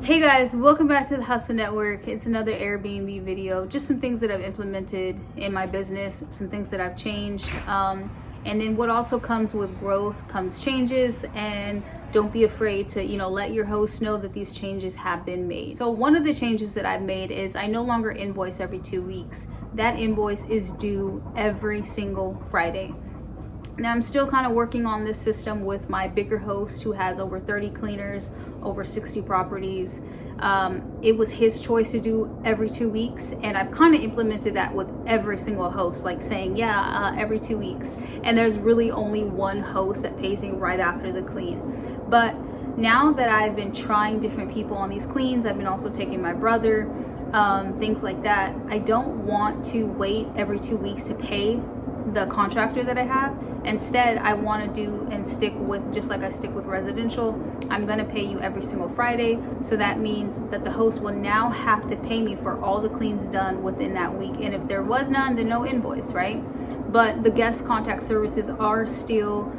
Hey guys, welcome back to the Hustle Network. It's another Airbnb video. Just some things that I've implemented in my business, some things that I've changed. And then what also comes with growth comes changes, and don't be afraid to, let your host know that these changes have been made. So one of the changes that I've made is I no longer invoice every 2 weeks. That invoice is due every single Friday. Now I'm still kind of working on this system with my bigger host who has over 30 cleaners, over 60 properties. It was his choice to do every 2 weeks, and I've kind of implemented that with every single host, like saying, every 2 weeks. And there's really only one host that pays me right after the clean. But now that I've been trying different people on these cleans, I've been also taking my brother, things like that. I don't want to wait every 2 weeks to pay the contractor that I have. Instead, I want to do and stick with, just like I stick with residential, I'm going to pay you every single Friday. So that means that the host will now have to pay me for all the cleans done within that week. And if there was none, then no invoice, right? But the guest contact services are still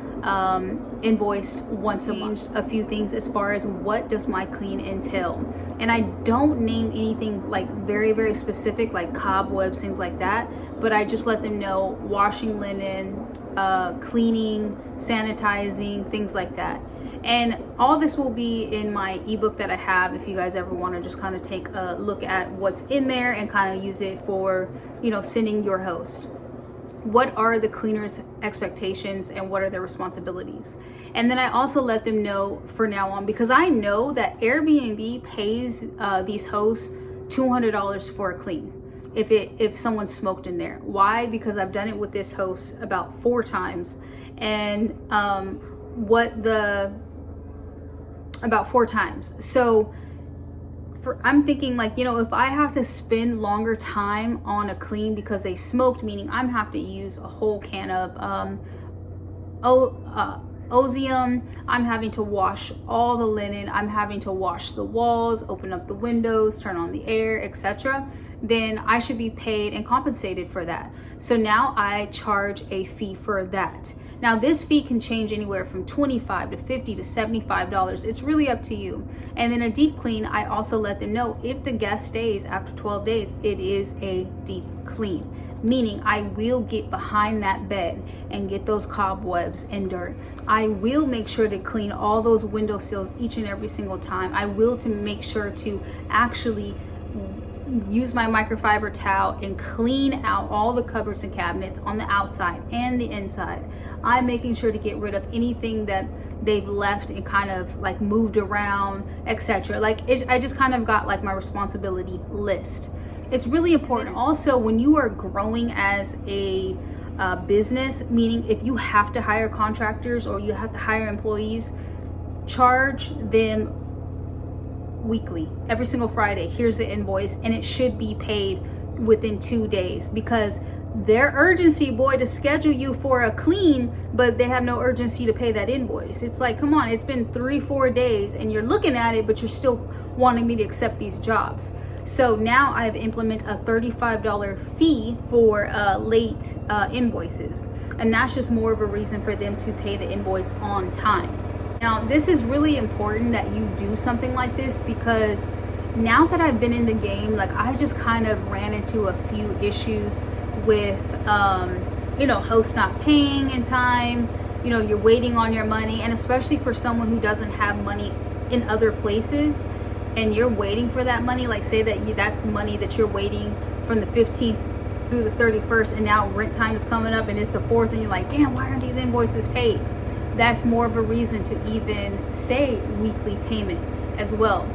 invoiced once a month. A few things as far as what does my clean entail, and I don't name anything like very, very specific, like cobwebs, things like that, but I just let them know washing linen, cleaning, sanitizing, things like that. And all this will be in my ebook that I have if you guys ever want to just kind of take a look at what's in there and kind of use it for, sending your host. What are the cleaners' expectations and what are their responsibilities? And then I also let them know for now on, because I know that Airbnb pays these hosts $200 for a clean if someone smoked in there. Why? Because I've done it with this host about 4 times, and about 4 times. So I'm thinking, like, if I have to spend longer time on a clean because they smoked, meaning I'm have to use a whole can of Ozium, I'm having to wash all the linen, I'm having to wash the walls, open up the windows, turn on the air, etc., then I should be paid and compensated for that. So now I charge a fee for that. Now this fee can change anywhere from $25 to $50 to $75. It's really up to you. And then a deep clean, I also let them know if the guest stays after 12 days, it is a deep clean. Meaning I will get behind that bed and get those cobwebs and dirt. I will make sure to clean all those window sills each and every single time. I will to make sure to actually use my microfiber towel and clean out all the cupboards and cabinets on the outside and the inside. I'm making sure to get rid of anything that they've left and kind of like moved around, etc. I just kind of got like my responsibility list. It's really important. Also, when you are growing as a business, meaning if you have to hire contractors or you have to hire employees, charge them weekly, every single Friday. Here's the invoice, and it should be paid within 2 days, because their urgency, boy, to schedule you for a clean, but they have no urgency to pay that invoice. It's like, come on, it's been 3-4 days and you're looking at it, but you're still wanting me to accept these jobs. So now I've implemented a $35 fee for late invoices, and that's just more of a reason for them to pay the invoice on time. Now, this is really important that you do something like this, because now that I've been in the game, like I've just kind of ran into a few issues with, hosts not paying in time. You're waiting on your money, and especially for someone who doesn't have money in other places, and you're waiting for that money, like say that that's money that you're waiting from the 15th through the 31st, and now rent time is coming up and it's the 4th, and you're like, damn, why aren't these invoices paid? That's more of a reason to even say weekly payments as well.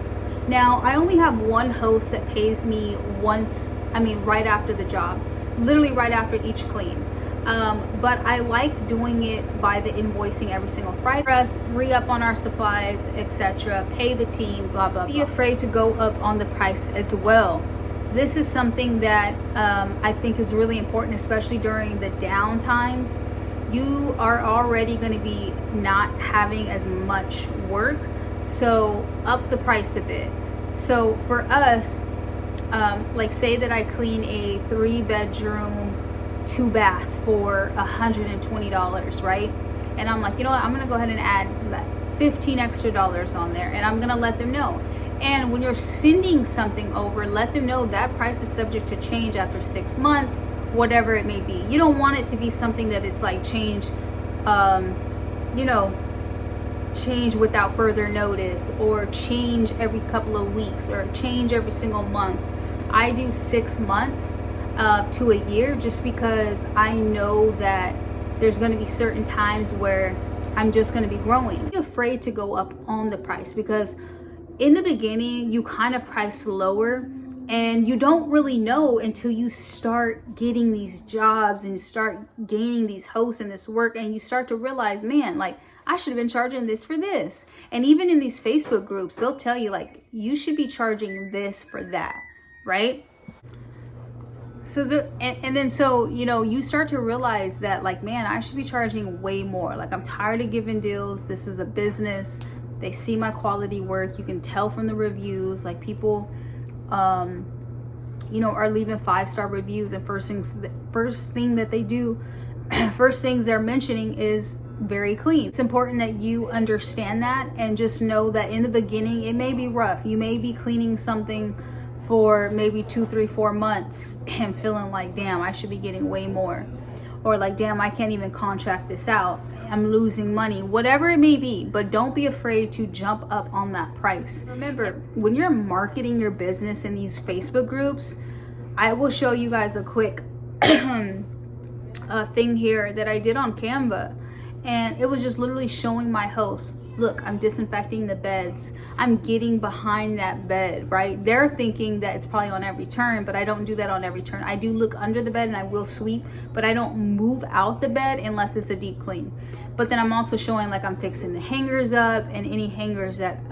Now, I only have one host that pays me right after the job, literally right after each clean. But I like doing it by the invoicing every single Friday. Re-up on our supplies, etc. Pay the team, blah, blah, blah. Be afraid to go up on the price as well. This is something that I think is really important, especially during the down times. You are already going to be not having as much work, so up the price a bit. So for us, like say that I clean a 3-bedroom, 2-bath for $120, right? And I'm like, you know what, I'm gonna go ahead and add $15 extra on there, and I'm gonna let them know. And when you're sending something over, let them know that price is subject to change after 6 months, whatever it may be. You don't want it to be something that is like change, you know, change without further notice, or change every couple of weeks, or change every single month. I do 6 months to a year, just because I know that there's going to be certain times where I'm just going to be growing. Be afraid to go up on the price, because in the beginning you kind of price lower, and you don't really know until you start getting these jobs and start gaining these hosts and this work, and you start to realize, man, like, I should have been charging this for this. And even in these Facebook groups, they'll tell you, like, you should be charging this for that, right? So so, you know, you start to realize that, like, man, I should be charging way more. Like, I'm tired of giving deals. This is a business. They see my quality work. You can tell from the reviews, like, people you know, are leaving 5-star reviews, and first thing that they do, first things they're mentioning is very clean. It's important that you understand that, and just know that in the beginning it may be rough. You may be cleaning something for maybe 2, 3, 4 months and feeling like, damn, I should be getting way more, or like, damn, I can't even contract this out, I'm losing money, whatever it may be. But don't be afraid to jump up on that price. Remember, when you're marketing your business in these Facebook groups, I will show you guys a quick thing here that I did on Canva, and it was just literally showing my host, look, I'm disinfecting the beds, I'm getting behind that bed, right? They're thinking that it's probably on every turn, but I don't do that on every turn. I do look under the bed and I will sweep, but I don't move out the bed unless it's a deep clean. But then I'm also showing, like, I'm fixing the hangers up, and any hangers that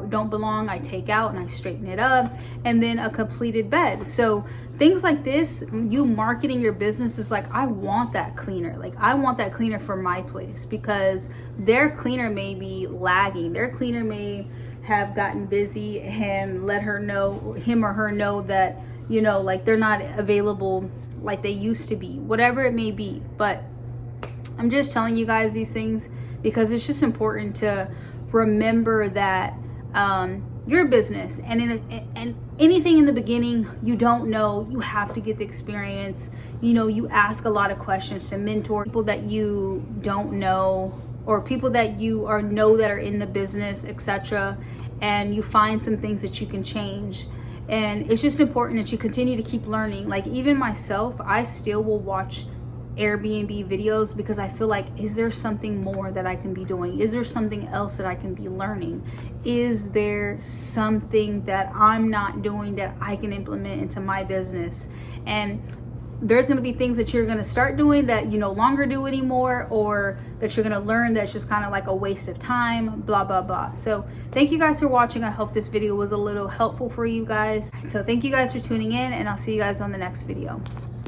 don't belong, I take out and I straighten it up, and then a completed bed. So things like this, you marketing your business is like, I want that cleaner. Like, I want that cleaner for my place, because their cleaner may be lagging. Their cleaner may have gotten busy and let him or her know that, you know, like, they're not available like they used to be, whatever it may be. But I'm just telling you guys these things because it's just important to remember that your business, and anything in the beginning you don't know, you have to get the experience. You know, you ask a lot of questions to mentor people that you don't know, or people that you know that are in the business, etc. And you find some things that you can change. And it's just important that you continue to keep learning. Like, even myself, I still will watch Airbnb videos, because I feel like, is there something more that I can be doing? Is there something else that I can be learning? Is there something that I'm not doing that I can implement into my business? And there's going to be things that you're going to start doing that you no longer do anymore, or that you're going to learn that's just kind of like a waste of time, blah, blah, blah. So thank you guys for watching. I hope this video was a little helpful for you guys. So thank you guys for tuning in, and I'll see you guys on the next video.